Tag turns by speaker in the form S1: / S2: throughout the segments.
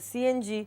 S1: CNG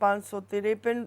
S1: 553,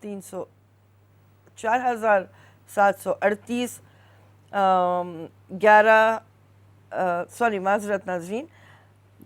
S1: 300, 4,738,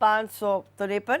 S1: 553,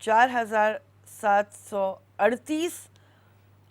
S1: 4,738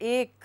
S1: 1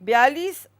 S1: 42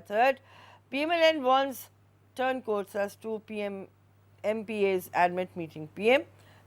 S1: 3rd. PMLN warns turn courts as 2 PM MPAs admit meeting PM.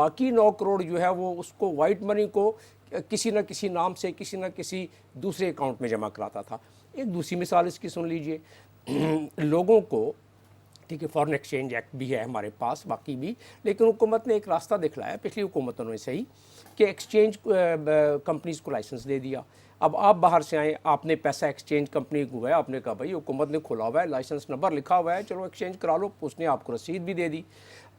S2: باقی 9 کروڑ جو ہے وہ اس کو وائٹ منی کو کسی نہ کسی نام سے کسی نہ کسی دوسرے اکاؤنٹ میں جمع کراتا تھا. ایک دوسری مثال اس کی سن لیجئے. لوگوں کو ٹھیک ہے فارن ایکسچینج ایکٹ بھی ہے ہمارے پاس باقی بھی, لیکن حکومت نے ایک راستہ دکھلایا پچھلی حکومتوں نے صحیح کہ ایکسچینج کمپنیز کو لائسنس دے دیا. اب آپ باہر سے آئیں, آپ نے پیسہ ایکسچینج کمپنی کو گیا, آپ نے کہا بھائی حکومت نے کھولا ہوا ہے, لائسنس نمبر لکھا ہوا ہے, چلو ایکسچینج کرا لو, اس نے آپ کو رسید بھی دے دی.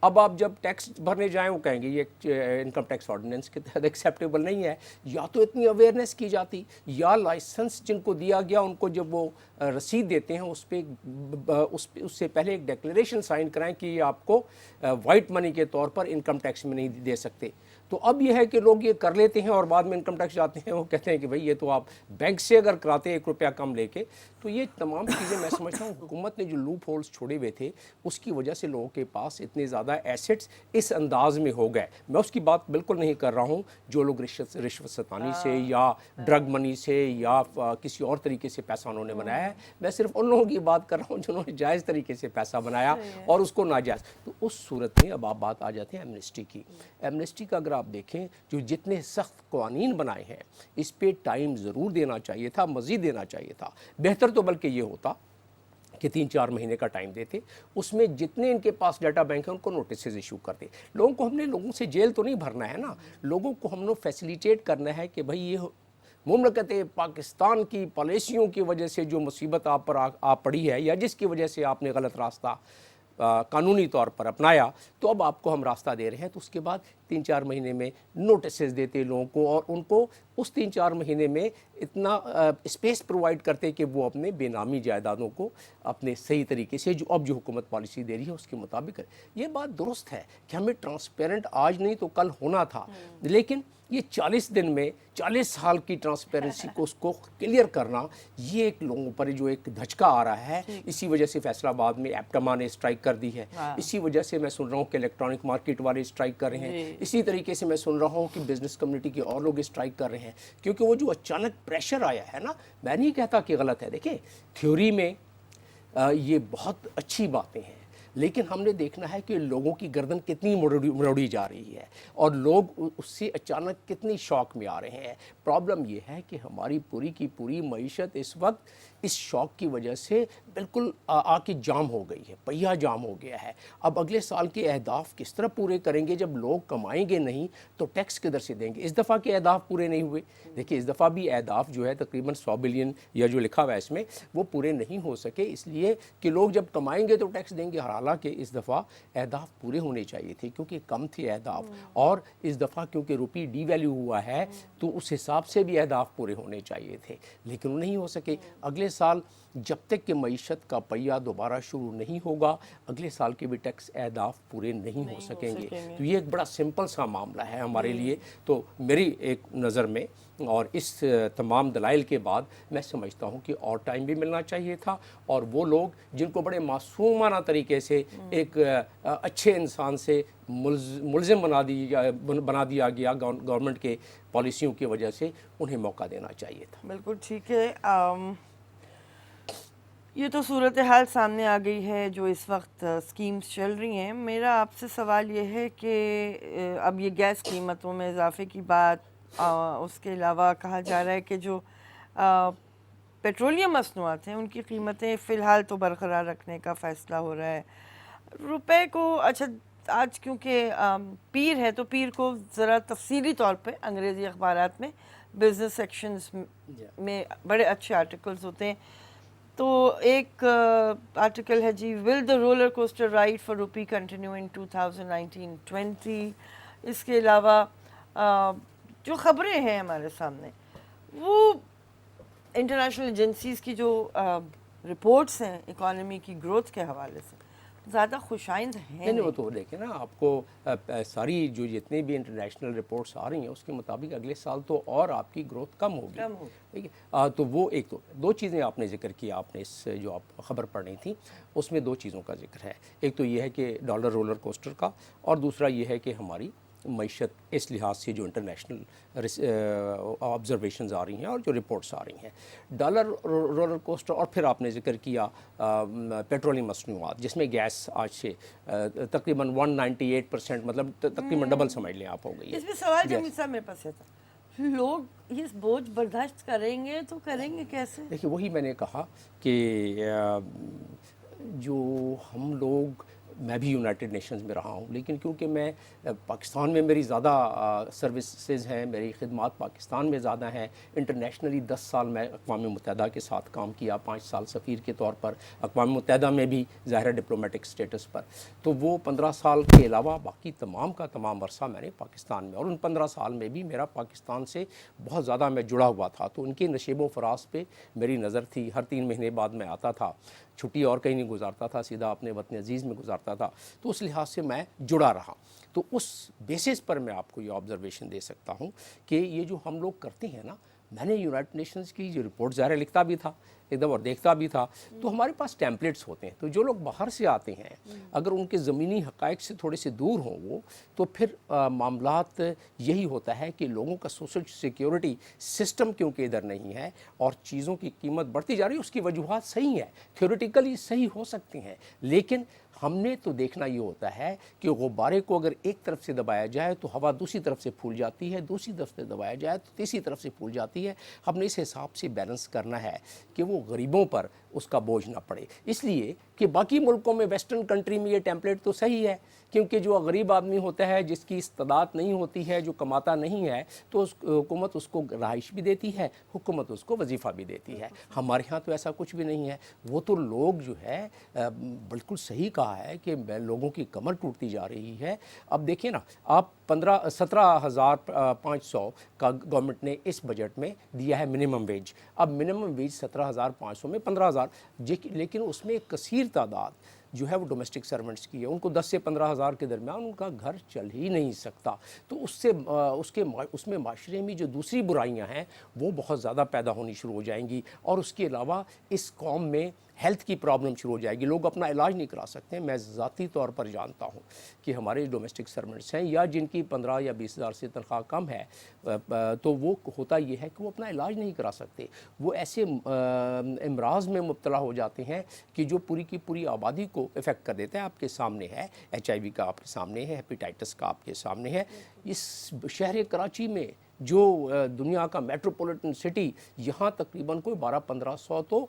S2: اب آپ جب ٹیکس بھرنے جائیں وہ کہیں گے یہ انکم ٹیکس آرڈیننس کے تحت ایکسیپٹیبل نہیں ہے. یا تو اتنی اویئرنیس کی جاتی, یا لائسنس جن کو دیا گیا ان کو جب وہ رسید دیتے ہیں اس پہ اس سے پہلے ایک ڈیکلیریشن سائن کرائیں کہ یہ آپ کو وائٹ منی کے طور پر انکم ٹیکس میں نہیں دے سکتے. تو اب یہ ہے کہ لوگ یہ کر لیتے ہیں اور بعد میں انکم ٹیکس جاتے ہیں, وہ کہتے ہیں کہ بھئی یہ تو آپ بینک سے اگر کراتے ہیں 1 روپیہ کم لے کے. تو یہ تمام چیزیں میں سمجھتا ہوں حکومت نے جو لوپ ہولز چھوڑے ہوئے تھے اس کی وجہ سے لوگوں کے پاس اتنے زیادہ ایسٹس اس انداز میں ہو گئے. میں اس کی بات بالکل نہیں کر رہا ہوں جو لوگ رشوت ستانی سے یا ڈرگ منی سے یا کسی اور طریقے سے پیسہ انہوں نے بنایا ہے. میں صرف ان لوگوں کی بات کر رہا ہوں جنہوں نے جائز طریقے سے پیسہ بنایا اور اس کو ناجائز. تو اس صورت میں اب آپ بات آ جاتے ہیں ایمنسٹی کی. ایمنسٹی کا اگر آپ دیکھیں جو جتنے سخت قوانین بنائے ہیں اس پہ ٹائم ضرور دینا چاہیے تھا, مزید دینا چاہیے تھا. بہتر تو بلکہ یہ ہوتا کہ 3-4 مہینے کا ٹائم دیتے, اس میں جتنے ان کے پاس ڈیٹا بینک ہیں ان کو نوٹسز ایشو کرتے. لوگوں کو ہم نے لوگوں سے جیل تو نہیں بھرنا ہے نا, لوگوں کو ہم نے فیسیلیٹیٹ کرنا ہے کہ بھئی یہ مملکت پاکستان کی پالیسیوں کی وجہ سے جو مصیبت آپ پر آ پڑی ہے یا جس کی وجہ سے آپ نے غلط راستہ قانونی طور پر اپنایا, تو اب آپ کو ہم راستہ دے رہے ہیں. تو اس کے بعد 3-4 مہینے میں نوٹسز دیتے لوگوں کو اور ان کو اس 3-4 مہینے میں اتنا اسپیس پرووائڈ کرتے کہ وہ اپنے بے نامی جائیدادوں کو اپنے صحیح طریقے سے جو اب جو حکومت پالیسی دے رہی ہے اس کے مطابق کرے. یہ بات درست ہے کہ ہمیں ٹرانسپیرنٹ آج نہیں تو کل ہونا تھا, لیکن یہ 40 دن میں 40 سال کی ٹرانسپیرنسی کو اس کو کلیئر کرنا یہ ایک لوگوں پر جو ایک دھچکا آ رہا ہے. اسی وجہ سے فیصل آباد میں ایپٹما نے اسٹرائک کر دی ہے, اسی وجہ سے میں سن رہا ہوں کہ الیکٹرانک مارکیٹ والے اسٹرائک کر رہے ہیں, اسی طریقے سے میں سن رہا ہوں کہ بزنس کمیونٹی کے اور لوگ اسٹرائک کر رہے ہیں. کیونکہ وہ جو اچانک پریشر آیا ہے نا, میں نہیں کہتا کہ غلط ہے. دیکھیں تھیوری میں یہ بہت اچھی باتیں ہیں, لیکن ہم نے دیکھنا ہے کہ لوگوں کی گردن کتنی مروڑی جا رہی ہے اور لوگ اس سے اچانک کتنی شوق میں آ رہے ہیں. پرابلم یہ ہے کہ ہماری پوری کی پوری معیشت اس وقت اس شوق کی وجہ سے بالکل آ کے جام ہو گئی ہے, پہیہ جام ہو گیا ہے. اب اگلے سال کے اہداف کس طرح پورے کریں گے جب لوگ کمائیں گے نہیں تو ٹیکس کدھر سے دیں گے؟ اس دفعہ کے اہداف پورے نہیں ہوئے. دیکھیے اس دفعہ بھی اہداف جو ہے تقریباً 100 بلین یا جو لکھا ہوا ہے اس میں وہ پورے نہیں ہو سکے, اس لیے کہ لوگ جب کمائیں گے تو ٹیکس دیں گے. حالانکہ اس دفعہ اہداف پورے ہونے چاہیے تھے کیونکہ کم تھے اہداف, اور اس دفعہ کیونکہ روپی ڈی ویلیو ہوا ہے تو اس حساب سے بھی اہداف پورے ہونے چاہیے تھے, لیکن وہ نہیں ہو سکے. اگلے سال جب تک کہ معیشت کا پہیہ دوبارہ شروع نہیں ہوگا اگلے سال کے بھی ٹیکس اہداف پورے نہیں ہو سکیں گے. تو یہ ایک بڑا سمپل سا معاملہ ہے ہمارے لیے. تو میری ایک نظر میں اور اس تمام دلائل کے بعد میں سمجھتا ہوں کہ اور ٹائم بھی ملنا چاہیے تھا, اور وہ لوگ جن کو بڑے معصومانہ طریقے سے ایک اچھے انسان سے ملزم بنا دیا گیا گورنمنٹ کے پالیسیوں کی وجہ سے, انہیں موقع دینا چاہیے تھا.
S1: بالکل ٹھیک ہے. یہ تو صورتحال سامنے آ گئی ہے جو اس وقت اسکیمز چل رہی ہیں. میرا آپ سے سوال یہ ہے کہ اب یہ گیس قیمتوں میں اضافے کی بات, اس کے علاوہ کہا جا رہا ہے کہ جو پیٹرولیم مصنوعات ہیں ان کی قیمتیں فی الحال تو برقرار رکھنے کا فیصلہ ہو رہا ہے. روپے کو اچھا آج کیونکہ پیر ہے تو پیر کو ذرا تفصیلی طور پہ انگریزی اخبارات میں بزنس سیکشنز میں بڑے اچھے آرٹیکلز ہوتے ہیں. تو ایک آرٹیکل ہے جی, will the roller coaster ride for rupee continue in 2019-20. اس کے علاوہ جو خبریں ہیں ہمارے سامنے وہ انٹرنیشنل ایجنسیز کی جو رپورٹس ہیں اکانومی کی گروتھ کے حوالے سے زیادہ خوشائند ہیں.
S2: نہیں وہ تو دیکھیں نا, آپ کو ساری جو جتنے بھی انٹرنیشنل رپورٹس آ رہی ہیں اس کے مطابق اگلے سال تو اور آپ کی گروتھ کم ہوگی. ٹھیک ہے, تو وہ ایک تو 2 چیزیں آپ نے ذکر کیا, آپ نے اس جو آپ خبر پڑھ رہی تھیں اس میں 2 چیزوں کا ذکر ہے. ایک تو یہ ہے کہ ڈالر رولر کوسٹر کا, اور دوسرا یہ ہے کہ ہماری معیشت اس لحاظ سے جو انٹرنیشنل آبزرویشنز آ رہی ہیں اور جو رپورٹس آ رہی ہیں. ڈالر رولر کوسٹر، اور پھر آپ نے ذکر کیا پیٹرولیم مصنوعات، جس میں گیس آج سے تقریباً 198%، مطلب تقریباً ڈبل سمجھ لیں آپ ہو گئی ہے.
S1: اس میں سوال جمیل صاحب میرے پاس ہے تھا، لوگ یہ بوجھ برداشت کریں گے تو کریں گے کیسے؟
S2: دیکھیے وہی میں نے کہا کہ جو ہم لوگ، میں بھی یونائٹڈ نیشنز میں رہا ہوں، لیکن کیونکہ میں پاکستان میں میری زیادہ سروسز ہیں، میری خدمات پاکستان میں زیادہ ہیں. انٹرنیشنلی 10 سال میں اقوام متحدہ کے ساتھ کام کیا، 5 سال سفیر کے طور پر اقوام متحدہ میں بھی، ظاہر ڈپلومیٹک سٹیٹس پر. تو وہ 15 سال کے علاوہ باقی تمام کا تمام عرصہ میں نے پاکستان میں، اور ان 15 سال میں بھی میرا پاکستان سے بہت زیادہ میں جڑا ہوا تھا. تو ان کے نشیب و فراز پہ میری نظر تھی. ہر 3 مہینے بعد میں آتا تھا، چھٹی اور کہیں نہیں گزارتا تھا، سیدھا اپنے وطن عزیز میں گزارتا تھا. تو اس لحاظ سے میں جڑا رہا. تو اس بیسس پر میں آپ کو یہ آبزرویشن دے سکتا ہوں کہ یہ جو ہم لوگ کرتے ہیں نا، میں نے یونائٹڈ نیشنز کی جو رپورٹ ظاہر لکھتا بھی تھا ایک دم اور دیکھتا بھی تھا. تو ہمارے پاس ٹیمپلیٹس ہوتے ہیں. تو جو لوگ باہر سے آتے ہیں اگر ان کے زمینی حقائق سے تھوڑے سے دور ہوں وہ، تو پھر معاملات یہی ہوتا ہے کہ لوگوں کا سوشل سیکیورٹی سسٹم کیونکہ ادھر نہیں ہے اور چیزوں کی قیمت بڑھتی جا رہی ہے. اس کی وجوہات صحیح ہیں، تھیوریٹیکلی صحیح ہو سکتی ہیں، لیکن ہم نے تو دیکھنا یہ ہوتا ہے کہ غبارے کو اگر ایک طرف سے دبایا جائے تو ہوا دوسری طرف سے پھول جاتی ہے، دوسری طرف سے دبایا جائے تو تیسری طرف سے پھول جاتی ہے. ہم نے اس حساب سے بیلنس کرنا ہے کہ وہ غریبوں پر اس کا بوجھ نہ پڑے. اس لیے کہ باقی ملکوں میں، ویسٹرن کنٹری میں یہ ٹیمپلیٹ تو صحیح ہے، کیونکہ جو غریب آدمی ہوتا ہے، جس کی استعداد نہیں ہوتی ہے، جو کماتا نہیں ہے، تو حکومت اس کو رہائش بھی دیتی ہے، حکومت اس کو وظیفہ بھی دیتی ہے. ہمارے ہاں تو ایسا کچھ بھی نہیں ہے. وہ تو لوگ جو ہے بالکل صحیح کہا ہے کہ لوگوں کی کمر ٹوٹتی جا رہی ہے. اب دیکھیں نا، آپ 17,500 کا گورنمنٹ نے اس بجٹ میں دیا ہے منیمم ویج. اب منیمم ویج 17,500 میں 15,000، لیکن اس میں ایک کثیر تعداد جو ہے وہ ڈومیسٹک سرونٹس کی ہے. ان کو 10 سے 15,000 کے درمیان ان کا گھر چل ہی نہیں سکتا. تو اس میں معاشرے میں جو دوسری برائیاں ہیں وہ بہت زیادہ پیدا ہونی شروع ہو جائیں گی. اور اس کے علاوہ اس قوم میں ہیلتھ کی پرابلم شروع ہو جائے گی. لوگ اپنا علاج نہیں کرا سکتے. میں ذاتی طور پر جانتا ہوں کہ ہمارے ڈومیسٹک سرونٹس ہیں یا جن کی 15 یا 20,000 سے تنخواہ کم ہے، تو وہ ہوتا یہ ہے کہ وہ اپنا علاج نہیں کرا سکتے. وہ ایسے امراض میں مبتلا ہو جاتے ہیں کہ جو پوری کی پوری آبادی کو افیکٹ کر دیتا ہے. آپ کے سامنے ہے HIV کا، آپ کے سامنے ہے ہیپیٹائٹس کا، آپ کے سامنے ہے. اس شہر کراچی میں جو دنیا کا میٹروپولیٹن سٹی، یہاں تقریباً کوئی 1200-1500 تو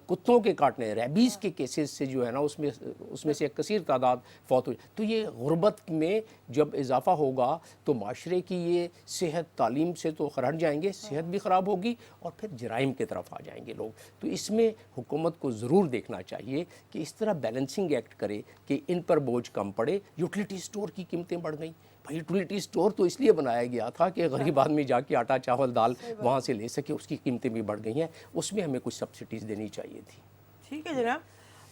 S2: کتوں کے کاٹنے، ریبیز کے کیسز سے جو ہے نا اس میں سے ایک کثیر تعداد فوت ہوئی. تو یہ غربت میں جب اضافہ ہوگا تو معاشرے کی یہ صحت، تعلیم سے تو ہٹ جائیں گے، صحت بھی خراب ہوگی اور پھر جرائم کی طرف آ جائیں گے لوگ. تو اس میں حکومت کو ضرور دیکھنا چاہیے کہ اس طرح بیلنسنگ ایکٹ کرے کہ ان پر بوجھ کم پڑے. یوٹیلیٹی سٹور کی قیمتیں بڑھ گئیں. بھائی یوٹیلیٹی سٹور تو اس لیے بنایا گیا تھا کہ غریب آدمی جا کے آٹا چاول دال وہاں سے لے سکے. اس کی قیمتیں بھی بڑھ گئی ہیں. اس میں ہمیں کچھ سبسڈیز دینی چاہیے تھی.
S1: ٹھیک ہے جناب.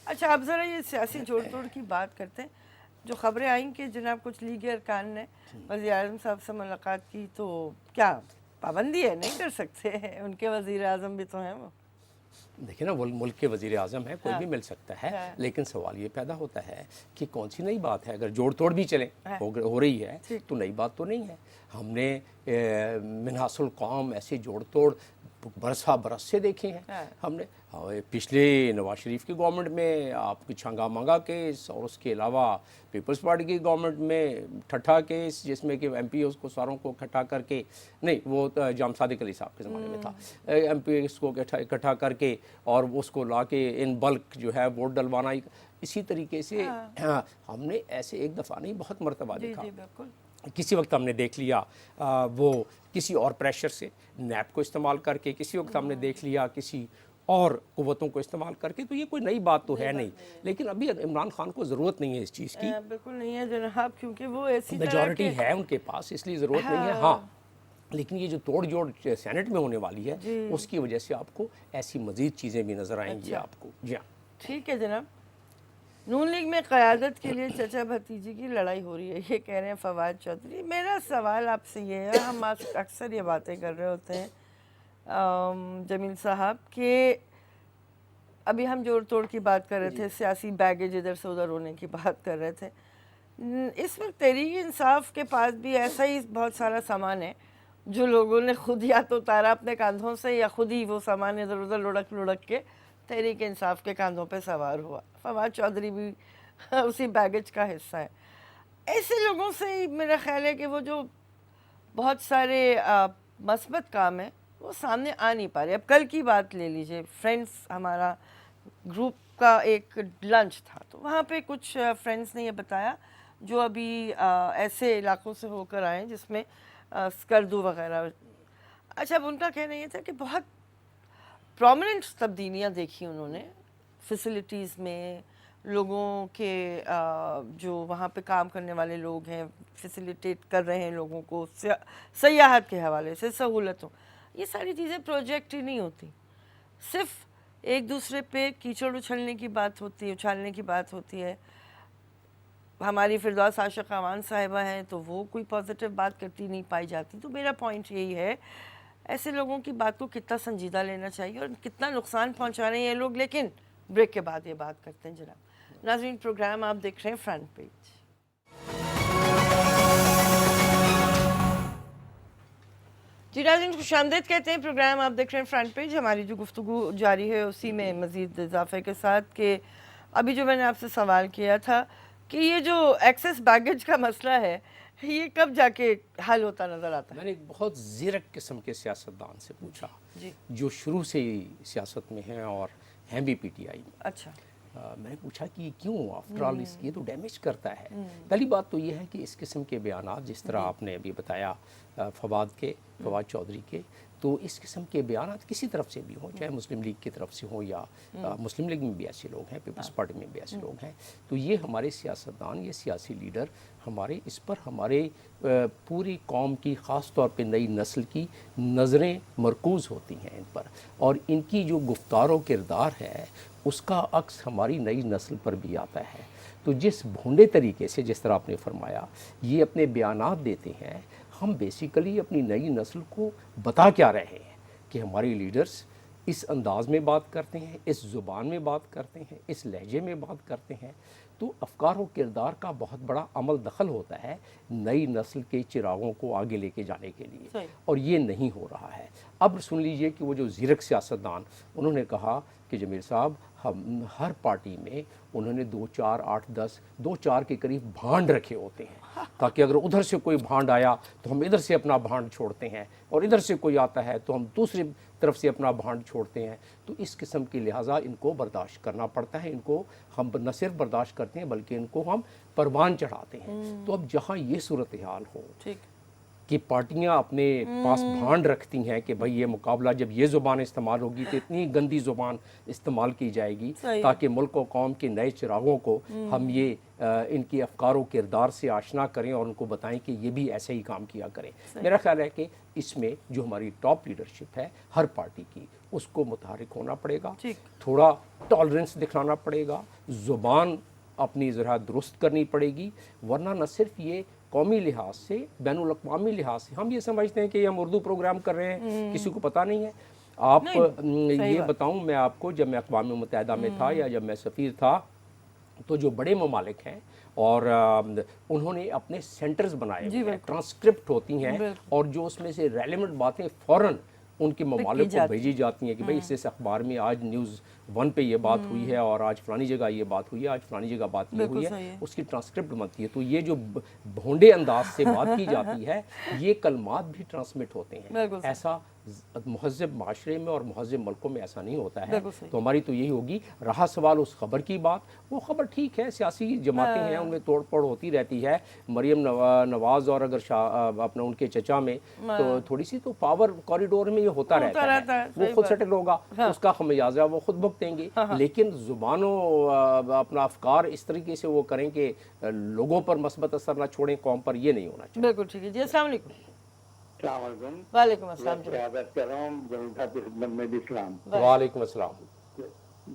S1: اچھا اب ذرا یہ سیاسی جوڑ توڑ کی بات کرتے ہیں. جو خبریں آئیں کہ جناب کچھ لیگی ارکان نے وزیر اعظم صاحب سے ملاقات کی، تو کیا پابندی ہے؟ نہیں کر سکتے؟ ان کے وزیر اعظم بھی تو ہیں وہ.
S2: دیکھیں نا، وہ ملک کے وزیر اعظم ہے، کوئی بھی مل سکتا ہے. لیکن سوال یہ پیدا ہوتا ہے کہ کون سی نئی بات ہے. اگر جوڑ توڑ بھی چلیں ہو رہی ہے تو نئی بات تو نہیں ہے. ہم نے منحاص القوم ایسے جوڑ توڑ برسا برس سے دیکھے ہیں. ہم نے پچھلے نواز شریف کی گورنمنٹ میں آپ کی چھنگا منگا کیس، اور اس کے علاوہ پیپلز پارٹی کی گورنمنٹ میں ٹھٹھا کیس، جس میں کہ MPs کو ساروں کو اکٹھا کر کے، نہیں وہ جام صادق علی صاحب کے زمانے میں تھا، MPs کو اکٹھا کر کے اور اس کو لا کے ان بلک جو ہے ووٹ ڈلوانا. اسی طریقے سے ہم نے ایسے ایک دفعہ نہیں بہت مرتبہ دیکھا. کسی وقت ہم نے دیکھ لیا وہ کسی اور پریشر سے نیب کو استعمال کر کے، کسی وقت ہم نے دیکھ لیا کسی اور قوتوں کو استعمال کر کے. تو یہ کوئی نئی بات تو ہے نہیں. لیکن ابھی عمران خان کو ضرورت نہیں ہے اس چیز کی.
S1: بالکل نہیں ہے جناب، کیونکہ وہ ایسی
S2: میجورٹی ہے ان کے پاس، اس لیے ضرورت نہیں ہے. ہاں لیکن یہ جو توڑ جوڑ سینٹ میں ہونے والی ہے اس کی وجہ سے آپ کو ایسی مزید چیزیں بھی نظر آئیں گی آپ کو. جی ہاں
S1: ٹھیک ہے جناب. نون لیگ میں قیادت کے لیے چچا بھتیجی کی لڑائی ہو رہی ہے، یہ کہہ رہے ہیں فواد چودھری. میرا سوال آپ سے یہ ہے، ہم اکثر یہ باتیں کر رہے ہوتے ہیں جمیل صاحب، کہ ابھی ہم جوڑ توڑ کی بات کر رہے تھے، سیاسی بیگیج ادھر سے ادھر ہونے کی بات کر رہے تھے. اس وقت تحریک انصاف کے پاس بھی ایسا ہی بہت سارا سامان ہے جو لوگوں نے خود یا تو اتارا اپنے کاندھوں سے یا خود ہی وہ سامان ادھر ادھر لڑک کے تحریک انصاف کے کاندھوں پہ سوار ہوا. فواد چودھری بھی اسی بیگیج کا حصہ ہے. ایسے لوگوں سے ہی میرا خیال ہے کہ وہ جو بہت سارے مثبت کام ہیں وہ سامنے آ نہیں پا رہے. اب کل کی بات لے لیجئے, فرینڈس ہمارا گروپ کا ایک لنچ تھا, تو وہاں پہ کچھ فرینڈس نے یہ بتایا جو ابھی ایسے علاقوں سے ہو کر آئے جس میں اسکردو وغیرہ. اچھا, اب ان کا کہنا یہ تھا کہ بہت پرومیننٹ تبدیلیاں دیکھی انہوں نے فیسلٹیز میں, لوگوں کے جو وہاں پہ کام کرنے والے لوگ ہیں فیسیلیٹیٹ کر رہے ہیں لوگوں کو سیاحت کے حوالے سے سہولتوں. یہ ساری چیزیں پروجیکٹ ہی نہیں ہوتی, صرف ایک دوسرے پہ کیچڑ اچھالنے کی بات ہوتی ہے. ہماری فردوس عاشق اعوان صاحبہ ہیں تو وہ کوئی پازیٹیو بات کرتی نہیں پائی جاتی. تو میرا پوائنٹ یہی ہے, ایسے لوگوں کی بات کو کتنا سنجیدہ لینا چاہیے اور کتنا نقصان پہنچا رہے ہیں یہ لوگ. لیکن بریک کے بعد یہ بات کرتے ہیں جناب. ناظرین, پروگرام آپ دیکھ رہے ہیں فرنٹ پیج. جی ناظرین, خوش آمدید کہتے ہیں. پروگرام آپ دیکھ رہے ہیں فرنٹ پیج. ہماری جو گفتگو جاری ہے اسی میں مزید اضافے کے ساتھ کہ ابھی جو میں نے آپ سے سوال کیا تھا کہ یہ جو ایکسس بیگیج کا مسئلہ ہے یہ کب جا کے حل ہوتا نظر آتا ہے؟
S2: میں نے ایک بہت زیرک قسم کے سیاستدان سے پوچھا
S1: جی,
S2: جو شروع سے ہی سیاست میں ہیں اور ہیں بھی پی ٹی آئی میں.
S1: اچھا,
S2: میں نے پوچھا کہ یہ کیوں, آفٹر آل یہ تو ڈیمیج کرتا ہے. پہلی بات تو یہ ہے کہ اس قسم کے بیانات جس طرح آپ نے ابھی بتایا فواد چودھری کے, تو اس قسم کے بیانات کسی طرف سے بھی ہوں, چاہے مسلم لیگ کی طرف سے ہوں یا مسلم لیگ میں بھی ایسے لوگ ہیں, پیپلز پارٹی میں بھی ایسے لوگ ہیں, تو یہ ہمارے سیاستدان, یہ سیاسی لیڈر ہمارے اس پر ہمارے پوری قوم کی, خاص طور پہ نئی نسل کی نظریں مرکوز ہوتی ہیں ان پر, اور ان کی جو گفتار و کردار ہے اس کا عکس ہماری نئی نسل پر بھی آتا ہے. تو جس بھونڈے طریقے سے, جس طرح آپ نے فرمایا, یہ اپنے بیانات دیتے ہیں, ہم بیسیکلی اپنی نئی نسل کو بتا کیا رہے ہیں کہ ہماری لیڈرز اس انداز میں بات کرتے ہیں, اس زبان میں بات کرتے ہیں, اس لہجے میں بات کرتے ہیں. تو افکار و کردار کا بہت بڑا عمل دخل ہوتا ہے نئی نسل کے چراغوں کو آگے لے کے جانے کے لیے, اور یہ نہیں ہو رہا ہے. اب سن لیجئے کہ وہ جو زیرک سیاستدان, انہوں نے کہا کہ جمیل صاحب, ہم ہر پارٹی میں انہوں نے 2 4 8 10 2 4 کے قریب بھانڈ رکھے ہوتے ہیں, تاکہ اگر ادھر سے کوئی بھانڈ آیا تو ہم ادھر سے اپنا بھانڈ چھوڑتے ہیں, اور ادھر سے کوئی آتا ہے تو ہم دوسری طرف سے اپنا بھانڈ چھوڑتے ہیں. تو اس قسم کی لہٰذا ان کو برداشت کرنا پڑتا ہے. ان کو ہم نہ صرف برداشت کرتے ہیں بلکہ ان کو ہم پروان چڑھاتے ہیں. تو اب جہاں یہ صورتحال ہو کہ پارٹیاں اپنے پاس بھانڈ رکھتی ہیں کہ بھئی یہ مقابلہ, جب یہ زبان استعمال ہوگی تو اتنی گندی زبان استعمال کی جائے گی تاکہ ملک و قوم کے نئے چراغوں کو ہم یہ ان کی افکار و کردار سے آشنا کریں اور ان کو بتائیں کہ یہ بھی ایسے ہی کام کیا کریں. میرا خیال ہے کہ اس میں جو ہماری ٹاپ لیڈرشپ ہے ہر پارٹی کی, اس کو متحرک ہونا پڑے گا, تھوڑا ٹالرنس دکھانا پڑے گا, زبان اپنی ذرا درست کرنی پڑے گی, ورنہ نہ صرف یہ قومی لحاظ سے, بین الاقوامی لحاظ سے ہم یہ سمجھتے ہیں کہ ہم اردو پروگرام کر رہے ہیں, کسی کو پتہ نہیں ہے. آپ یہ بتاؤں میں آپ کو, جب میں اقوام متحدہ میں تھا یا جب میں سفیر تھا, تو جو بڑے ممالک ہیں اور انہوں نے اپنے سینٹرز بنائے ہوئے ہیں, ٹرانسکرپٹ ہوتی ہیں, اور جو اس میں سے ریلیونٹ باتیں فوراً ان کے ممالک کو بھیجی جاتی ہیں کہ بھئی اس اخبار میں آج نیوز 1 پہ یہ بات ہوئی ہے, اور آج فلانی جگہ یہ بات ہوئی ہے, آج فلانی جگہ بات یہ ہوئی ہے, اس کی ٹرانسکرپٹ بنتی ہے. تو یہ جو بھونڈے انداز سے بات کی جاتی ہے, یہ کلمات بھی ٹرانسمٹ ہوتے ہیں. ایسا مہذب معاشرے میں اور مہذب ملکوں میں ایسا نہیں ہوتا ہے. تو ہماری تو یہی ہوگی. رہا سوال اس خبر کی بات, وہ خبر ٹھیک ہے, سیاسی جماعتیں ہیں, ان میں توڑ پھوڑ ہوتی رہتی ہے. مریم نواز اور اگر اپنا ان کے چچا میں تو تھوڑی سی تو پاور کوریڈور میں یہ ہوتا رہتا ہے, وہ خود سیٹل ہوگا, اس کا خمیازہ وہ خود بھگتیں گے. لیکن زبانوں اپنا افکار اس طریقے سے وہ کریں کہ لوگوں پر مثبت اثر نہ چھوڑیں, قوم پر, یہ نہیں ہونا چاہیے.
S1: بالکل ٹھیک ہے جی. السلام علیکم.
S3: السلام علیکم.
S1: وعلیکم السلام.
S3: عبادت کر رہا ہوں جناب صاحب کی خدمت میں بھی اسلام.
S2: وعلیکم السلام.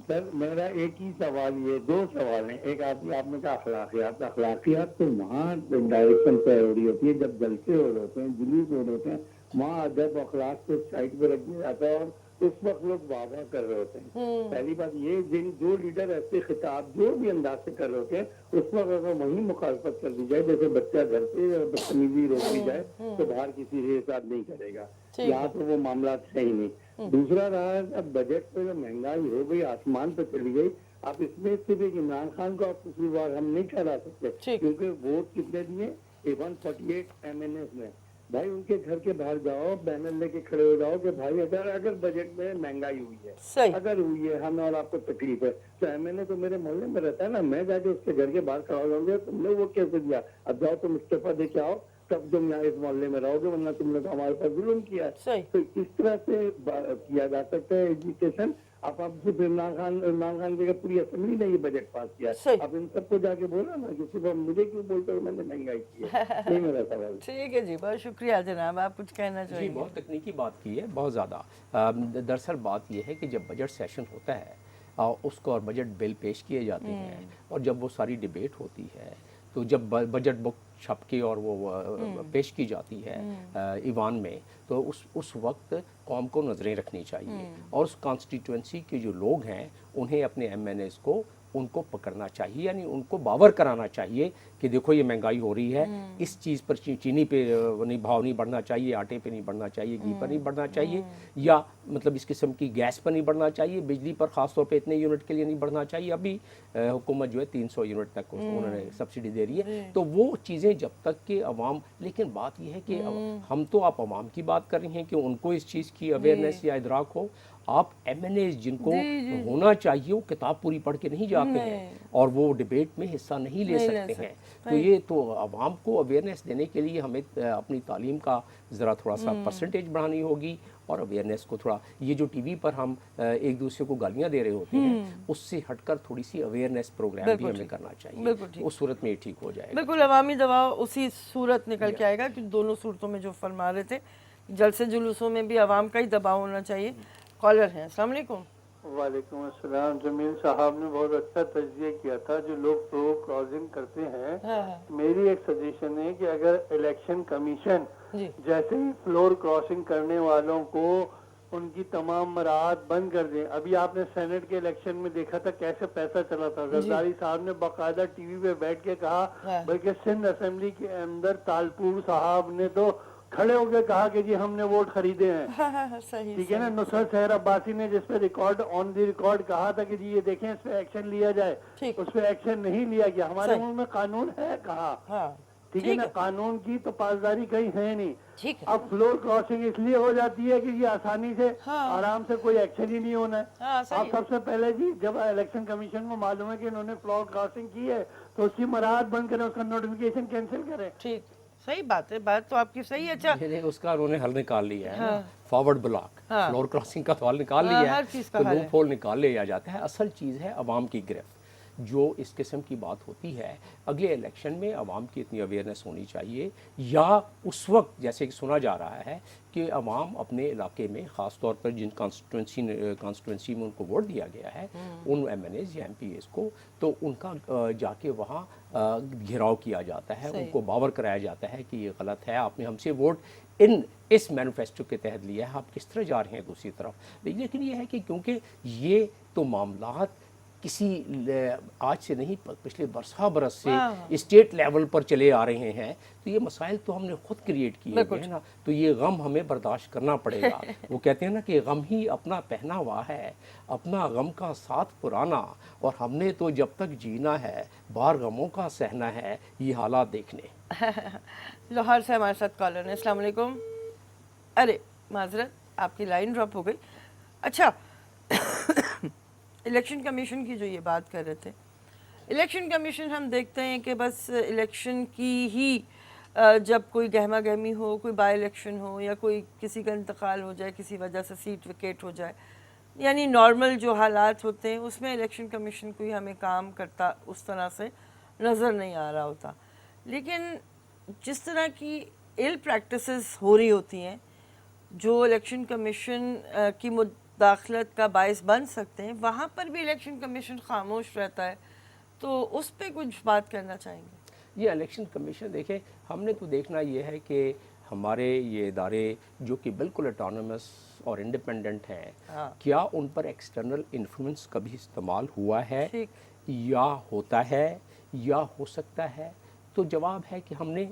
S3: سر میرا ایک ہی سوال, یہ 2 سوال ہیں. ایک آپ نے کہا اخلاقیات تو وہاں ڈائریکشن پہ ہو رہی ہوتی ہے جب جلسے ہو رہے ہوتے ہیں, جلوس ہو رہے ہوتے ہیں, وہاں ادب اخلاق کو سائڈ پہ رکھ دیا جاتا ہے اور اس وقت لوگ واہ واہ کر رہے ہوتے ہیں. پہلی بات یہ جو لیڈر ایسے خطاب جو بھی انداز سے کر رہے ہوتے ہیں اس وقت اگر وہیں مخالفت کر دی جائے, جیسے بچہ گھر پہ بدتمیزی روک دی جائے تو باہر کسی کے ساتھ نہیں کرے گا. یہاں تو وہ معاملات ہے ہی نہیں. دوسرا رہا اب بجٹ پہ جو مہنگائی ہو گئی آسمان پہ چلی گئی, اب اس میں صرف ایک عمران خان کو آپ قصوروار ہم نہیں ٹھہرا سکتے, کیونکہ ووٹ کتنے دیے 148 MNAs نے. بھائی ان کے گھر کے باہر جاؤ, بینر لے کے کھڑے ہو جاؤ کہ بھائی اگر بجٹ میں مہنگائی ہوئی ہے, اگر ہوئی ہے, ہمیں اور آپ کو تکلیف ہے, تو MNA تو میرے محلے میں رہتا ہے نا, میں جا کے اس کے گھر کے باہر کھڑا ہو جاؤں گا, تم نے وہ کیسے دیا, اب جاؤ تم استعفیٰ دے کے آؤ تب تم یہاں اس محلے میں رہو گے, ورنہ تم نے تو ہمارے پاس ظلم کیا ہے. تو اس طرح سے کیا جا سکتا ہے ایجوکیشن. اب صرف عمران خان کی پوری اسمبلی نے یہ بجٹ پاس کیا, اب ان سب کو جا کے بولا نا کہ صرف مجھے کیوں بولتے ہو میں نے مہنگائی کی ہے. نہیں میرا سوال.
S1: ٹھیک ہے جی, بہت شکریہ جناب, آپ کچھ کہنا چاہیں
S2: جی
S1: گے؟
S2: بہت تکنیکی بات کی ہے, بہت زیادہ. دراصل بات یہ ہے کہ جب بجٹ سیشن ہوتا ہے اس کو اور بجٹ بل پیش کیے جاتے ہیں, اور جب وہ ساری ڈیبیٹ ہوتی ہے, تو جب بجٹ بک چھپ کے اور وہ پیش کی جاتی ہے ایوان میں, تو اس وقت قوم کو نظریں رکھنی چاہیے, اور اس کانسٹیٹوئنسی کے جو لوگ ہیں انہیں اپنے MNAs کو ان کو پکڑنا چاہیے, یعنی ان کو باور کرانا چاہیے کہ دیکھو یہ مہنگائی ہو رہی ہے, اس چیز پر چینی پہ بھاؤ نہیں بڑھنا چاہیے, آٹے پہ نہیں بڑھنا چاہیے, گھی پر نہیں بڑھنا چاہیے, یا مطلب اس قسم کی گیس پر نہیں بڑھنا چاہیے, بجلی پر خاص طور پہ اتنے یونٹ کے لیے نہیں بڑھنا چاہیے. ابھی حکومت جو ہے 300 یونٹ تک انہوں نے سبسڈی دے رہی ہے. تو وہ چیزیں جب تک کہ عوام, لیکن بات یہ ہے کہ ہم تو آپ عوام کی بات کر رہے ہیں کہ ان کو اس چیز کی اویئرنیس یا ادراک ہو. آپ MNAs جن کو ہونا چاہیے وہ کتاب پوری پڑھ کے نہیں جاتے ہیں اور وہ ڈیبیٹ میں حصہ نہیں لے سکتے ہیں. تو یہ تو عوام کو اویئرنیس دینے کے لیے ہمیں اپنی تعلیم کا ذرا تھوڑا سا پرسنٹیج بڑھانی ہوگی, اور اویئرنیس کو تھوڑا, یہ جو ٹی وی پر ہم ایک دوسرے کو گالیاں دے رہے ہوتے ہیں اس سے ہٹ کر تھوڑی سی اویئرنیس پروگرام بھی ہمیں کرنا چاہیے, اس صورت میں یہ ٹھیک ہو جائے گا.
S1: بالکل عوامی دباؤ اسی صورت نکل کے آئے گا کہ دونوں صورتوں میں جو فرما رہے تھے, جلسے جلوسوں میں بھی عوام کا ہی دباؤ ہونا چاہیے. کالر ہیں, السلام علیکم.
S4: وعلیکم السلام. جمیل صاحب نے بہت اچھا تجزیہ کیا تھا. جو لوگ فلور کراسنگ کرتے ہیں, میری ایک سجیشن ہے کہ اگر الیکشن کمیشن جیسے ہی فلور کراسنگ کرنے والوں کو ان کی تمام مراعات بند کر دیں. ابھی آپ نے سینٹ کے الیکشن میں دیکھا تھا کیسے پیسہ چلا تھا. زرداری صاحب نے باقاعدہ ٹی وی پہ بیٹھ کے کہا, بلکہ سندھ اسمبلی کے اندر تالپور صاحب نے تو کھڑے ہو کے کہا کہ جی ہم نے ووٹ خریدے ہیں. ٹھیک ہے نا. نصرت سحر عباسی نے جس پہ ریکارڈ آن دی ریکارڈ کہا تھا کہ جی یہ دیکھیں اس پہ ایکشن لیا جائے, اس پہ ایکشن نہیں لیا گیا. ہمارے ملک میں قانون ہے کہاں؟ ٹھیک ہے نا. قانون کی تو پاسداری کہیں ہے نہیں. اب فلور کراسنگ اس لیے ہو جاتی ہے کہ یہ آسانی سے آرام سے کوئی ایکشن ہی نہیں ہونا ہے. آپ سب سے پہلے جی جب الیکشن کمیشن کو معلوم ہے کہ انہوں نے فلور کراسنگ کی ہے تو اس کی مراعات بند کریں, اس کا نوٹیفیکیشن کینسل کریں.
S1: ٹھیک, صحیح بات ہے, بات تو آپ کی صحیح ہے. اچھا,
S2: اس کا انہوں نے حل نکال لیا ہے, فارورڈ بلاک, فلور کراسنگ کا تو حل نکال لیا ہے, تو لوپ ہول نکال لیا جاتا ہے. اصل چیز ہے عوام کی گرفت. جو اس قسم کی بات ہوتی ہے, اگلے الیکشن میں عوام کی اتنی اویئرنیس ہونی چاہیے, یا اس وقت جیسے کہ سنا جا رہا ہے کہ عوام اپنے علاقے میں خاص طور پر جن کانسٹیٹوئنسی میں ان کو ووٹ دیا گیا ہے, ان MNAs یا MPAs کو, تو ان کا جا کے وہاں گھیراؤ کیا جاتا ہے, ان کو باور کرایا جاتا ہے کہ یہ غلط ہے, آپ نے ہم سے ووٹ اس مینیفیسٹو کے تحت لیا ہے, آپ کس طرح جا رہے ہیں دوسری طرف. لیکن یہ ہے کہ کیونکہ یہ تو معاملات کسی آج سے نہیں, پچھلے برس سے اسٹیٹ لیول پر چلے آ رہے ہیں, تو یہ مسائل تو ہم نے خود کریٹ کیے ہیں نا, تو یہ غم ہمیں برداشت کرنا پڑے گا. وہ کہتے ہیں نا کہ غم ہی اپنا پہنا ہوا ہے, اپنا غم کا ساتھ پرانا, اور ہم نے تو جب تک جینا ہے بار غموں کا سہنا ہے, یہ حالات دیکھنے.
S1: لاہور سے ہمارے ساتھ کالر ہیں, السلام علیکم. ارے معذرت, آپ کی لائن ڈراپ ہو گئی. اچھا, الیکشن کمیشن کی جو یہ بات کر رہے تھے, الیکشن کمیشن ہم دیکھتے ہیں کہ بس الیکشن کی ہی جب کوئی گہما گہمی ہو, کوئی بائی الیکشن ہو, یا کوئی کسی کا انتقال ہو جائے, کسی وجہ سے سیٹ ویکیٹ ہو جائے, یعنی نارمل جو حالات ہوتے ہیں اس میں الیکشن کمیشن کو ہی ہمیں کام کرتا اس طرح سے نظر نہیں آ رہا ہوتا. لیکن جس طرح کی ایل پریکٹسز ہو رہی ہوتی ہیں جو الیکشن کمیشن کی مداخلت کا باعث بن سکتے ہیں, وہاں پر بھی الیکشن کمیشن خاموش رہتا ہے, تو اس پہ کچھ بات کرنا چاہیں گے؟
S2: یہ الیکشن کمیشن دیکھیں, ہم نے تو دیکھنا یہ ہے کہ ہمارے یہ ادارے جو کہ بالکل اٹانومس اور انڈیپینڈنٹ ہیں،
S1: ہاں
S2: کیا ان پر ایکسٹرنل انفلوئنس کبھی استعمال ہوا ہے
S1: ٹھیک
S2: یا ہوتا ہے یا ہو سکتا ہے؟ تو جواب ہے کہ ہم نے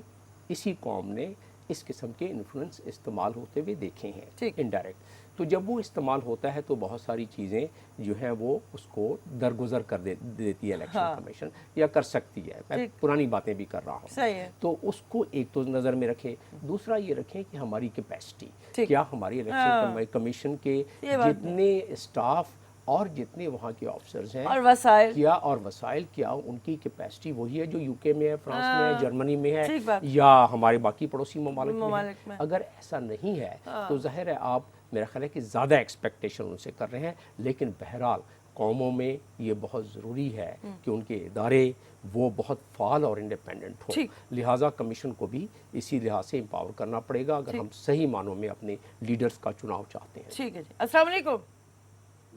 S2: اسی قوم نے اس قسم کے انفلوئنس استعمال ہوتے ہوئے دیکھے ہیں
S1: ٹھیک۔
S2: انڈائریکٹ. تو جب وہ استعمال ہوتا ہے تو بہت ساری چیزیں جو ہیں وہ اس کو درگزر کر دیتی ہے الیکشن کمیشن، یا کر سکتی ہے. میں پرانی باتیں بھی کر رہا ہوں.
S1: صحیح ہے.
S2: تو اس کو ایک تو نظر میں رکھیں. دوسرا یہ رکھیں کہ ہماری کیپیسٹی، کیا ہماری الیکشن کمیشن کے جتنے اسٹاف اور جتنے وہاں کے آفیسرز ہیں
S1: اور وسائل
S2: اور وسائل کیا ان کی کیپیسٹی وہی ہے جو یو کے میں ہے، فرانس میں ہے، جرمنی میں ہے،
S1: ٹھیک بات،
S2: یا ہمارے باقی پڑوسی ممالک
S1: میں.
S2: اگر ایسا نہیں ہے تو ظاہر ہے آپ میرا خیال ہے کہ زیادہ ایکسپیکٹیشن ان سے کر رہے ہیں. لیکن بہرحال قوموں میں یہ بہت ضروری ہے کہ ان کے ادارے وہ بہت فعال اور انڈیپینڈنٹ ہوں. لہٰذا کمیشن کو بھی اسی لحاظ سے امپاور کرنا پڑے گا اگر ہم صحیح معنوں میں اپنے لیڈرز کا چناؤ چاہتے ہیں.
S1: ٹھیک ہے جی. السلام علیکم.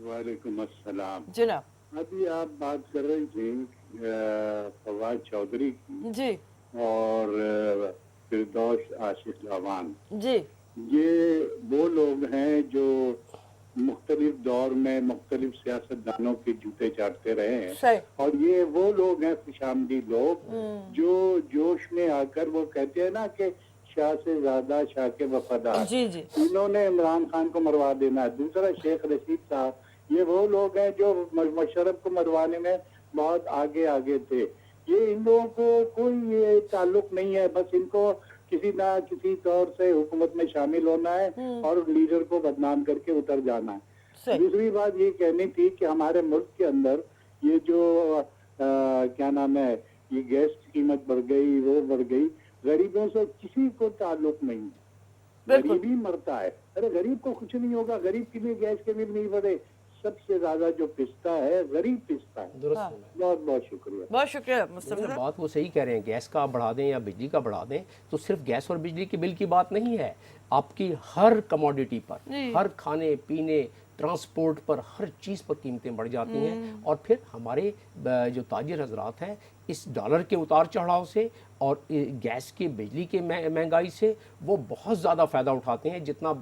S3: وعلیکم السلام.
S1: جناب
S3: ابھی آپ بات کر رہی تھی فواد چودھری کی
S1: جی
S3: اور فردوس عاشق لاوان.
S1: جی
S3: یہ وہ لوگ ہیں جو مختلف دور میں مختلف سیاستدانوں کے جوتے چاٹتے رہے ہیں،
S1: صحیح.
S3: اور یہ وہ لوگ ہیں خوشامدی لوگ جو جوش میں آ کر وہ کہتے ہیں نا کہ شاہ سے زیادہ شاہ کے وفادار.
S1: جی جی
S3: انہوں نے عمران خان کو مروا دینا ہے. دوسرا شیخ رشید صاحب، یہ وہ لوگ ہیں جو مشرف کو مروانے میں بہت آگے تھے. یہ ان لوگوں کو کوئی یہ تعلق نہیں ہے، بس ان کو کسی نہ کسی طور سے حکومت میں شامل ہونا ہے اور لیڈر کو بدنام کر کے اتر جانا ہے. دوسری بات یہ کہنی تھی کہ ہمارے ملک کے اندر یہ جو کیا نام ہے، یہ گیس کی قیمت بڑھ گئی، وہ بڑھ گئی، غریبوں سے کسی کو تعلق نہیں ہے. غریب ہی مرتا ہے. ارے غریب کو کچھ نہیں ہوگا، غریب کے لیے گیس کے بل نہیں بڑھے. سب سے زیادہ جو پستا ہے غریب پستا ہے.
S2: درست.
S3: بہت بہت شکریہ.
S1: بہت شکریہ مصطفیٰ صاحب.
S2: بات وہ صحیح کہہ رہے ہیں. گیس کا بڑھا دیں یا بجلی کا بڑھا دیں تو صرف گیس اور بجلی کے بل کی بات نہیں ہے. آپ کی ہر کموڈیٹی پر، ہر کھانے پینے، ٹرانسپورٹ پر، ہر چیز پر قیمتیں بڑھ جاتی ہیں. اور پھر ہمارے جو تاجر حضرات ہیں اس ڈالر کے اتار چڑھاؤ سے اور گیس کے بجلی کے مہنگائی سے وہ بہت زیادہ فائدہ اٹھاتے ہیں. جتنا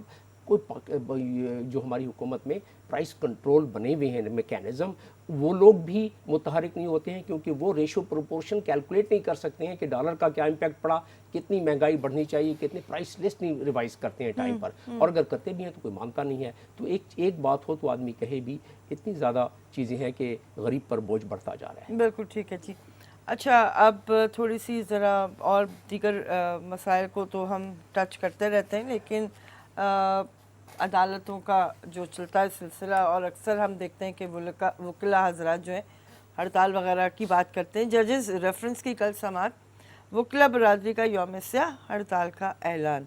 S2: کوئی جو ہماری حکومت میں پرائس کنٹرول بنے ہوئے ہیں میکینزم، وہ لوگ بھی متحرک نہیں ہوتے ہیں کیونکہ وہ ریشو پروپورشن کیلکولیٹ نہیں کر سکتے ہیں کہ ڈالر کا کیا امپیکٹ پڑا، کتنی مہنگائی بڑھنی چاہیے، کتنے پرائس لسٹ نہیں ریوائز کرتے ہیں ٹائم پر. اور اگر کرتے بھی ہیں تو کوئی مانتا نہیں ہے. تو ایک بات ہو تو آدمی کہے بھی، اتنی زیادہ چیزیں ہیں کہ غریب پر بوجھ بڑھتا جا رہا ہے.
S1: بالکل ٹھیک ہے جی. اچھا اب تھوڑی سی ذرا اور دیگر مسائل کو تو ہم ٹچ کرتے رہتے ہیں، لیکن عدالتوں کا جو چلتا ہے سلسلہ، اور اکثر ہم دیکھتے ہیں کہ وکلا حضرات جو ہیں ہڑتال وغیرہ کی بات کرتے ہیں. ججز ریفرنس کی کل سماعت، وکلا برادری کا یوم سیاہ، ہڑتال کا اعلان.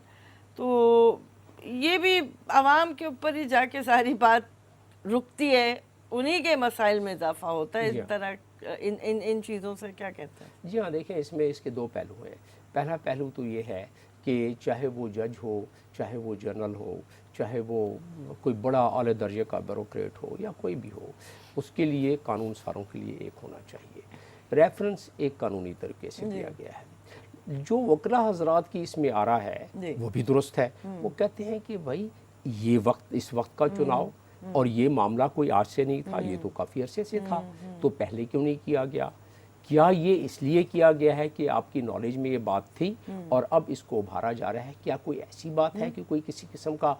S1: تو یہ بھی عوام کے اوپر ہی جا کے ساری بات رکتی ہے، انہی کے مسائل میں اضافہ ہوتا ہے. اس طرح ان چیزوں سے کیا کہتے ہیں؟
S2: جی ہاں، دیکھیں اس کے دو پہلو ہیں. پہلا پہلو تو یہ ہے کہ چاہے وہ جج ہو، چاہے وہ جنرل ہو، چاہے وہ کوئی بڑا اعلیٰ درجے کا بیوروکریٹ ہو یا کوئی بھی ہو، اس کے لیے قانون ساروں کے لیے ایک ہونا چاہیے. ریفرنس ایک قانونی طریقے سے دیا گیا ہے. جو وکلا حضرات کی اس میں آ رہا ہے وہ بھی درست ہے. وہ کہتے ہیں کہ بھائی یہ اس وقت کا چناؤ اور یہ معاملہ کوئی آج سے نہیں تھا، یہ تو کافی عرصے سے تھا، تو پہلے کیوں نہیں کیا گیا؟ کیا یہ اس لیے کیا گیا ہے کہ آپ کی نالج میں یہ بات تھی اور اب اس کو ابھارا جا رہا ہے؟ کیا کوئی ایسی بات ہے کہ کوئی کسی قسم کا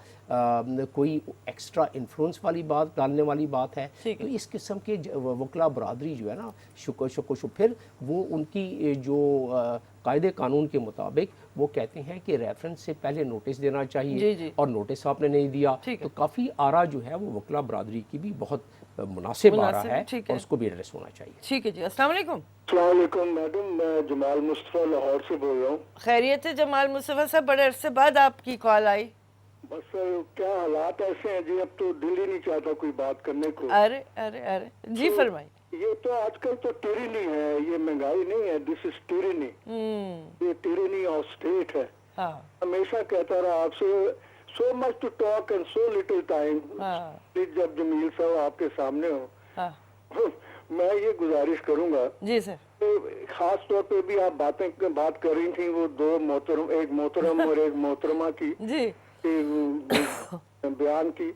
S2: کوئی ایکسٹرا انفلوئنس والی بات، ڈالنے والی بات ہے؟ تو اس قسم کے وکلا برادری جو ہے نا، پھر وہ ان کی جو قاعدے قانون کے مطابق وہ کہتے ہیں کہ ریفرنس سے پہلے نوٹس دینا چاہیے، اور نوٹس آپ نے نہیں دیا. تو کافی آرا جو ہے وہ وکلا برادری کی بھی بہت مناسب آ رہا ہے اور اس کو بھی ایڈریس ہونا چاہیے.
S1: ٹھیک ہے جی. السلام علیکم.
S5: السلام علیکم میڈم، میں جمال مصطفیٰ لاہور سے بول رہا ہوں.
S1: خیریت ہے جمال مصطفیٰ صاحب؟ بڑے عرصے بعد آپ کی کال آئی.
S5: بس کیا حالات ایسے ہیں جی، اب تو دل ہی نہیں چاہتا کوئی بات کرنے کو.
S1: ارے ارے ارے جی فرمائیے.
S5: یہ تو آج کل تو ٹیرینی ہے، یہ مہنگائی نہیں ہے، دس از ٹیرینی. یہ ٹیرینی آف اسٹیٹ ہے. ہمیشہ کہتا رہا آپ سے، so much to talk and so little time. جب جمیل صاحب آپ کے سامنے ہو، میں یہ گزارش کروں گا
S1: جی سر،
S5: خاص طور پہ بھی آپ بات کر رہی تھیں وہ دو محترم، ایک محترم اور ایک محترمہ کی
S1: جی
S5: بیان کی،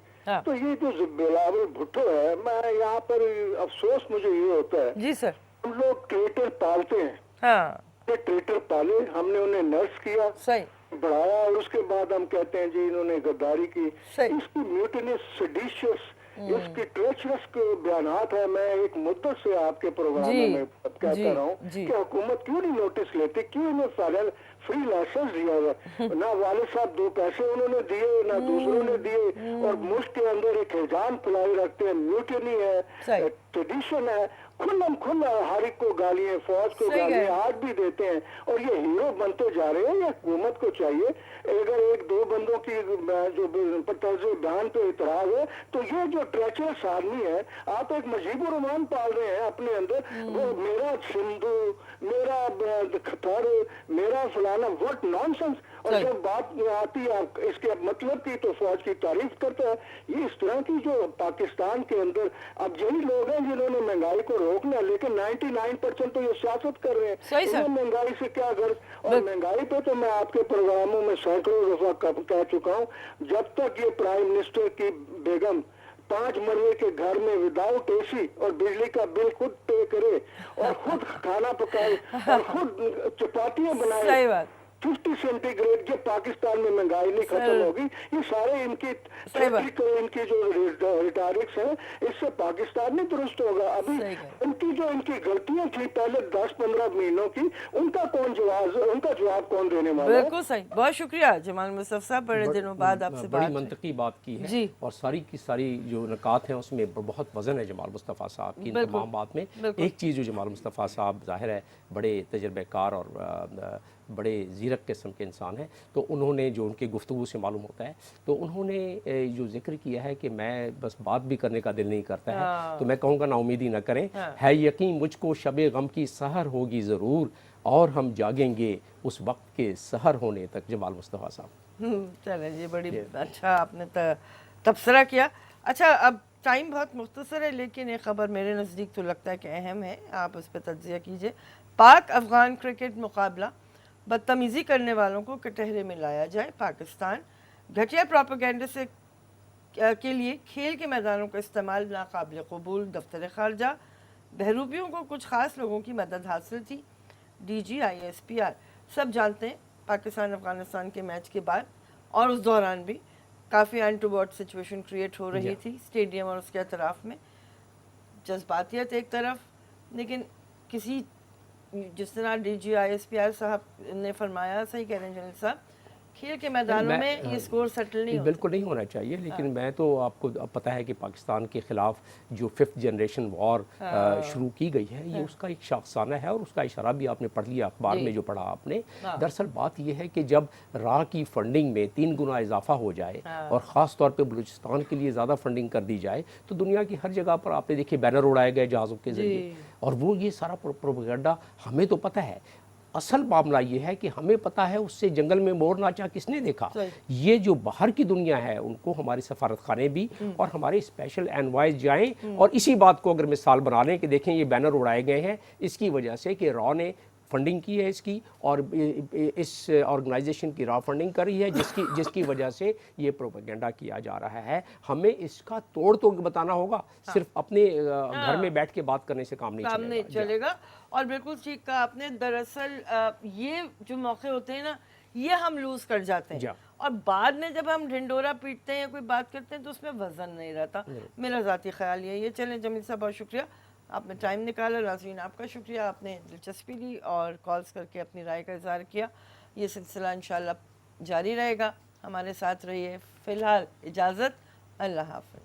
S5: تو یہ جو بلاول بھٹو ہے، میں یہاں پر افسوس مجھے یہ ہوتا ہے،
S1: جی سر،
S5: ہم لوگ ٹریٹر پالتے ہیں،
S1: ہاں
S5: ٹریٹر پالے، ہم نے انہیں نرس کیا،
S1: صحیح
S5: بڑھایا، اور اس کے بعد ہم کہتے ہیں جی انہوں نے غداری کی.
S1: صحیح.
S5: اس کی میوٹینس، سیڈیشس، اس کی ٹریچرس کے بیانات ہیں. میں ایک مدت سے آپ کے پروگراموں میں کہتا رہا ہوں کہ حکومت کیوں نہیں نوٹس لیتی، کیوں انہیں فری لائسنس دیا ہوا؟ نہ والد صاحب 2 پیسے انہوں نے دیے، نہ دوسروں نے دیے، اور ملک کے اندر ایک حجام پھیلائی رکھتے ہیں. میوٹینی ہے، ٹریڈیشن ہے، کھلا ہر ایک کو گالیاں، فوج کو گالیاں آج بھی دیتے ہیں، اور یہ ہیرو بنتے جا رہے ہیں. یہ حکومت کو چاہیے، اگر 1-2 بندوں کی جو طرز بیان پہ اعتراض ہے، تو یہ جو ٹریچرس آدمی ہے، آپ ایک مجیب الرحمان پال رہے ہیں اپنے اندر، وہ میرا سندھو، میرا کھتر، میرا فلانا، وٹ نان سنس. اور جب بات آتی ہے اس کے مطلب کی، تو فوج کی تعریف کرتا ہے. یہ اس طرح کی جو پاکستان کے اندر، اب یہی لوگ ہیں جنہوں نے مہنگائی کو روکنا، لیکن 99% تو یہ سیاست کر رہے ہیں. انہیں مہنگائی سے کیا غرض؟ اور مہنگائی پہ تو میں آپ کے پروگراموں میں سینکڑوں دفعہ کہہ چکا ہوں، جب تک یہ پرائم منسٹر کی بیگم 5 مرلے کے گھر میں وداؤٹ اے سی اور بجلی کا بل خود پے کرے، اور خود کھانا پکائے، اور خود چپاتیاں بنائے 50 سینٹی گریڈ، جو پاکستان میں مہنگائی نہیں ختم ہوگی. یہ سارے ان کی ان کی جو ریٹارکس ہیں، اس سے پاکستان نہیں درست ہوگا. ابھی ان کی غلطیاں تھی پہلے 10-15 مہینوں کی، ان کا جواب کون دینے والا ہے؟
S1: بالکل صحیح. بہت شکریہ جمال مصطفیٰ صاحب، بڑے دنوں بعد آپ سے بات.
S2: بڑی منطقی بات کی ہے، اور ساری کی ساری جو نکات ہیں اس میں بہت وزن ہے جمال مصطفیٰ صاحب کی تمام بات میں. ایک چیز جو جمال مصطفیٰ صاحب ظاہر ہے بڑے تجربہ کار اور بڑے زیرک قسم کے انسان ہیں، تو انہوں نے جو ان کی گفتگو سے معلوم ہوتا ہے، تو انہوں نے جو ذکر کیا ہے کہ میں بس بات بھی کرنے کا دل نہیں کرتا ہے، تو میں کہوں گا نا امیدی نہ کریں. ہے یقین مجھ کو شب غم کی سحر ہوگی ضرور، اور ہم جاگیں گے اس وقت کے سحر ہونے تک. جمال مصطفیٰ صاحب
S1: چلیں جی، بڑی اچھا آپ نے تبصرہ کیا. اچھا، اب ٹائم بہت مختصر ہے، لیکن ایک خبر میرے نزدیک تو لگتا ہے کہ اہم ہے، آپ اس پہ تجزیہ کیجئے. پاک افغان کرکٹ مقابلہ، بدتمیزی کرنے والوں کو کٹہرے میں لایا جائے. پاکستان گھٹیا پروپیگنڈے سے کے لیے کھیل کے میدانوں کا استعمال ناقابل قبول. دفتر خارجہ، بہروپیوں کو کچھ خاص لوگوں کی مدد حاصل تھی. DGISPR. سب جانتے ہیں پاکستان افغانستان کے میچ کے بعد اور اس دوران بھی کافی انٹروورٹ سچویشن کریٹ ہو رہی تھی اسٹیڈیم اور اس کے اطراف میں. جذباتیت ایک طرف، لیکن کسی جس طرح DGISPR صاحب نے فرمایا، صحیح کہہ رہے ہیں جنرل صاحب، کھیل کے میدانوں میں یہ سکور سیٹل نہیں ہوتا.
S2: بالکل نہیں ہونا چاہیے، لیکن میں تو آپ کو پتہ ہے کہ پاکستان کے خلاف جو 5th جنریشن وار شروع کی گئی ہے، یہ اس کا ایک شاخسانہ ہے، اور اس کا اشارہ بھی آپ نے پڑھ لیا اخبار میں جو پڑھا آپ نے. دراصل بات یہ ہے کہ جب راہ کی فنڈنگ میں 3 گنا اضافہ ہو جائے، اور خاص طور پہ بلوچستان کے لیے زیادہ فنڈنگ کر دی جائے، تو دنیا کی ہر جگہ پر آپ نے دیکھے بینر اڑائے گئے جہازوں کے ذریعے، اور وہ یہ سارا پروپیگنڈا ہمیں تو پتہ ہے. اصل معاملہ یہ ہے کہ ہمیں پتہ ہے اس سے جنگل میں مور ناچا کس نے دیکھا. یہ جو باہر کی دنیا ہے، ان کو ہمارے سفارت خانے بھی اور ہمارے اسپیشل انوائز جائیں اور اسی بات کو اگر مثال بنا لیں کہ دیکھیں یہ بینر اڑائے گئے ہیں اس کی وجہ سے کہ را نے فنڈنگ کی ہے اس کی، اور اس آرگنائزیشن کی را فنڈنگ کر رہی ہے، جس کی وجہ سے یہ پروپیگنڈا کیا جا رہا ہے. ہمیں اس کا توڑ تو بتانا ہوگا، صرف اپنے گھر میں بیٹھ کے بات کرنے سے کام نہیں
S1: چلے گا. اور بالکل ٹھیک کہا آپ نے. دراصل یہ جو موقع ہوتے ہیں نا، یہ ہم لوز کر جاتے ہیں، اور بعد میں جب ہم ڈھنڈورا پیٹتے ہیں یا کوئی بات کرتے ہیں تو اس میں وزن نہیں رہتا. میرا ذاتی خیال یہ. چلیں جمیل صاحب، بہت شکریہ، آپ نے ٹائم نکالا. ناظرین آپ کا شکریہ، آپ نے دلچسپی لی اور کالز کر کے اپنی رائے کا اظہار کیا. یہ سلسلہ انشاءاللہ جاری رہے گا. ہمارے ساتھ رہیے. فی الحال اجازت، اللہ حافظ.